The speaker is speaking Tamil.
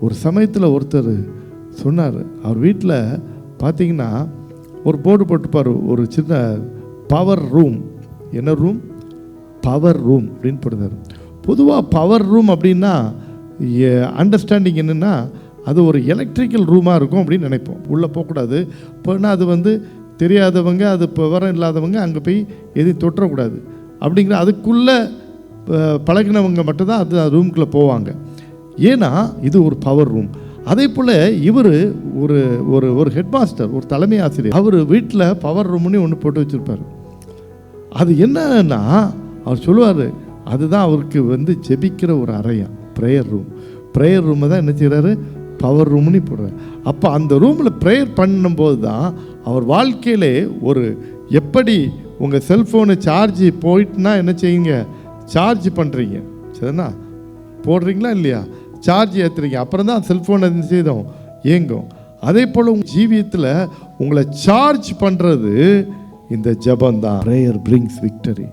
ஒரு சமயத்தில் ஒருத்தர் சொன்னார், அவர் வீட்டில் பார்த்தீங்கன்னா ஒரு போர்டு போட்டுப்பார், ஒரு சின்ன பவர் ரூம். என்ன ரூம்? பவர் ரூம் அப்படின்னு போடுறாரு. பொதுவாக பவர் ரூம் அப்படின்னா அண்டர்ஸ்டாண்டிங் என்னென்னா, அது ஒரு எலக்ட்ரிக்கல் ரூமாக இருக்கும் அப்படின்னு நினைப்போம். உள்ளே போகக்கூடாது. இப்போனா அது தெரியாதவங்க, அது விவரம் இல்லாதவங்க அங்கே போய் எதையும் தொற்றக்கூடாது அப்படிங்கிற அதுக்குள்ளே பழகினவங்க மட்டும்தான் அது ரூமுக்குள்ளே போவாங்க. ஏன்னா இது ஒரு பவர் ரூம். அதே போல் இவர் ஒரு ஒரு ஒரு ஹெட் மாஸ்டர், ஒரு தலைமை ஆசிரியர், அவர் வீட்டில் பவர் ரூம்னு ஒன்று போட்டு வச்சுருப்பார். அது என்னன்னா, அவர் சொல்லுவார், அதுதான் அவருக்கு ஜெபிக்கிற ஒரு அறையா, ப்ரேயர் ரூம். ப்ரேயர் ரூமை தான் என்ன செய்கிறாரு, பவர் ரூம்னு போடுறார். அப்போ அந்த ரூமில் ப்ரேயர் பண்ணும்போது தான் அவர் வாழ்க்கையிலே எப்படி உங்கள் செல்ஃபோனு சார்ஜ் போயிட்டுனா என்ன செய்யுங்க, சார்ஜ் பண்ணுறீங்க சரிண்ணா, போடுறீங்களா இல்லையா, சார்ஜ் ஏற்றுறீங்க, அப்புறம் தான் செல்ஃபோனை என்ன செய்தோம், இயங்கும். அதே போல் உங்கள் ஜீவியத்தில் உங்களை சார்ஜ் பண்ணுறது இந்த ஜெபம் தான். Prayer brings victory.